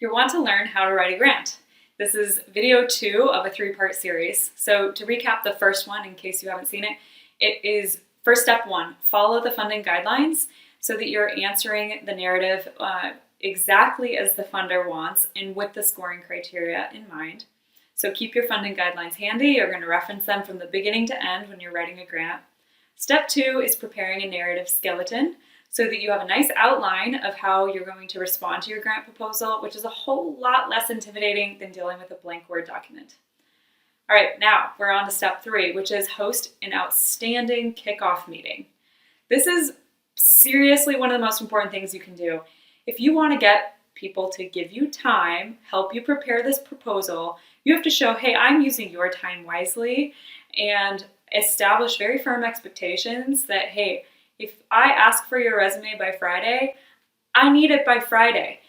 You want to learn how to write a grant. This is video 2 of a 3-part series. So to recap the first one, in case you haven't seen it, it is first step 1, follow the funding guidelines so that you're answering the narrative exactly as the funder wants and with the scoring criteria in mind. So keep your funding guidelines handy. You're going to reference them from the beginning to end when you're writing a grant. Step 2 is preparing a narrative skeleton so that you have a nice outline of how you're going to respond to your grant proposal, which is a whole lot less intimidating than dealing with a blank Word document. All right, now we're on to step 3, which is host an outstanding kickoff meeting. This is seriously one of the most important things you can do. If you want to get people to give you time, help you prepare this proposal, you have to show, hey, I'm using your time wisely, and establish very firm expectations that, hey, if I ask for your resume by Friday, I need it by Friday.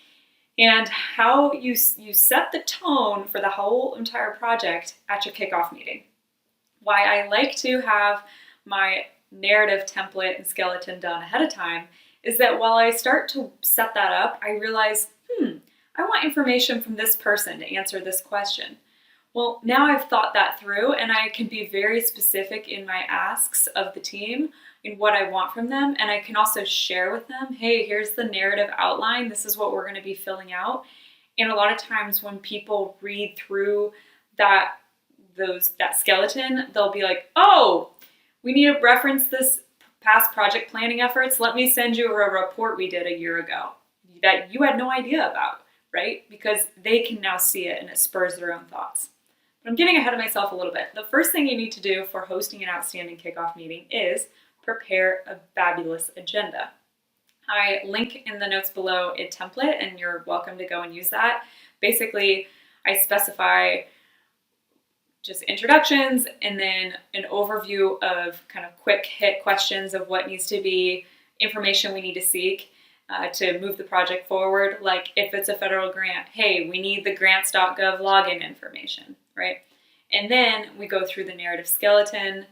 And how you set the tone for the whole entire project at your kickoff meeting. Why I like to have my narrative template and skeleton done ahead of time is that while I start to set that up, I realize, I want information from this person to answer this question. Well, now I've thought that through and I can be very specific in my asks of the team in what I want from them, and I can also share with them, hey, here's the narrative outline, this is what we're going to be filling out. And a lot of times when people read through that skeleton, they'll be like, oh, we need to reference this past project planning efforts. Let me send you a report we did a year ago that you had no idea about, right? Because they can now see it and it spurs their own thoughts. But I'm getting ahead of myself a little bit. The first thing you need to do for hosting an outstanding kickoff meeting is prepare a fabulous agenda. I link in the notes below a template and you're welcome to go and use that. Basically, I specify just introductions and then an overview of kind of quick hit questions of what needs to be, information we need to seek to move the project forward. Like if it's a federal grant, hey, we need the grants.gov login information, right? And then we go through the narrative skeleton,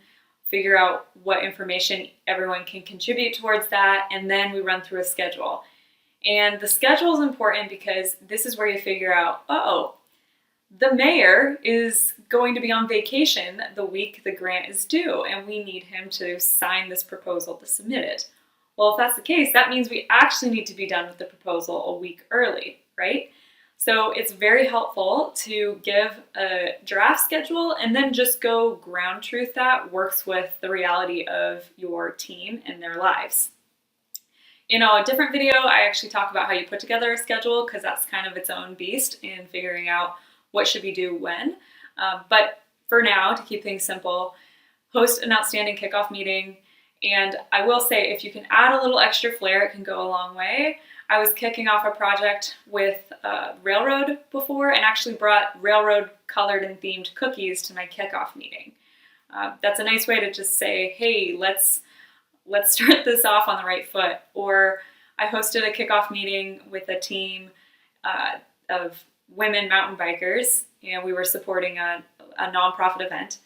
figure out what information everyone can contribute towards that, and then we run through a schedule. And the schedule is important because this is where you figure out, the mayor is going to be on vacation the week the grant is due, and we need him to sign this proposal to submit it. Well, if that's the case, that means we actually need to be done with the proposal a week early, right? So it's very helpful to give a draft schedule and then just go ground truth that works with the reality of your team and their lives. In a different video, I actually talk about how you put together a schedule because that's kind of its own beast in figuring out what should we do when. But for now, to keep things simple, host an outstanding kickoff meeting. And I will say, if you can add a little extra flair, it can go a long way. I was kicking off a project with Railroad before and actually brought Railroad colored and themed cookies to my kickoff meeting. That's a nice way to just say, hey, let's start this off on the right foot. Or I hosted a kickoff meeting with a team of women mountain bikers, and we were supporting a nonprofit event.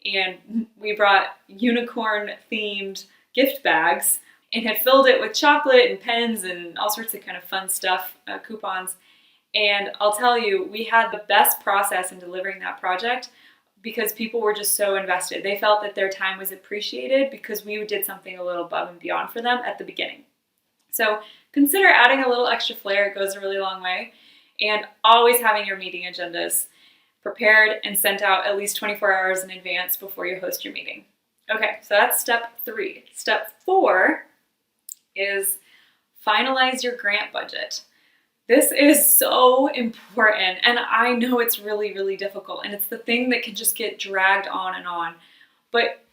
And we brought unicorn themed gift bags and had filled it with chocolate and pens and all sorts of kind of fun stuff, coupons. And I'll tell you, we had the best process in delivering that project because people were just so invested. They felt that their time was appreciated because we did something a little above and beyond for them at the beginning. So consider adding a little extra flair. It goes a really long way. And always having your meeting agendas prepared and sent out at least 24 hours in advance before you host your meeting. Okay, so that's step 3. Step 4 is finalize your grant budget. This is so important, and I know it's really, really difficult, and it's the thing that can just get dragged on and on. But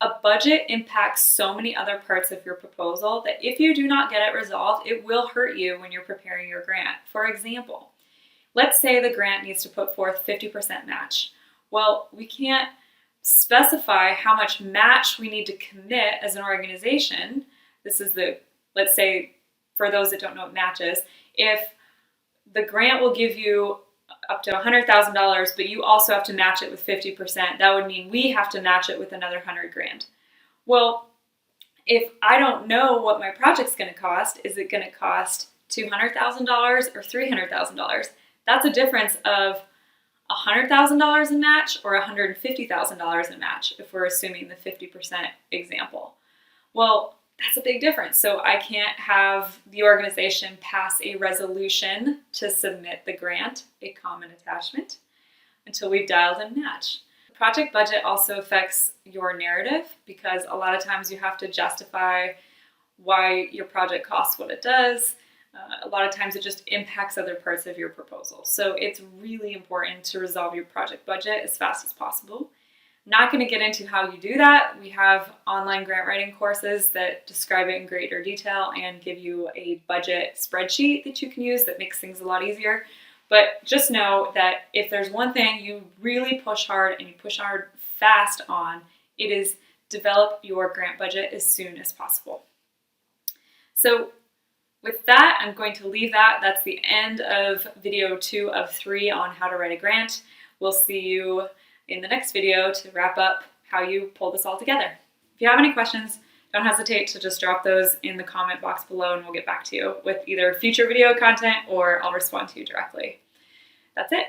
a budget impacts so many other parts of your proposal that if you do not get it resolved, it will hurt you when you're preparing your grant. For example, let's say the grant needs to put forth 50% match. Well, we can't specify how much match we need to commit as an organization. This is let's say, for those that don't know what match is, if the grant will give you up to $100,000, but you also have to match it with 50%, that would mean we have to match it with another $100,000. Well, if I don't know what my project's going to cost, is it going to cost $200,000 or $300,000? That's a difference of $100,000 in match or $150,000 in match if we're assuming the 50% example. Well, that's a big difference. So I can't have the organization pass a resolution to submit the grant, a common attachment, until we've dialed in match. The project budget also affects your narrative because a lot of times you have to justify why your project costs what it does. A lot of times it just impacts other parts of your proposal. So it's really important to resolve your project budget as fast as possible. Not going to get into how you do that. We have online grant writing courses that describe it in greater detail and give you a budget spreadsheet that you can use that makes things a lot easier. But just know that if there's one thing you really push hard and you push hard fast on, it is develop your grant budget as soon as possible. So with that, I'm going to leave that. That's the end of video 2 of 3 on how to write a grant. We'll see you in the next video to wrap up how you pull this all together. If you have any questions, don't hesitate to just drop those in the comment box below and we'll get back to you with either future video content or I'll respond to you directly. That's it.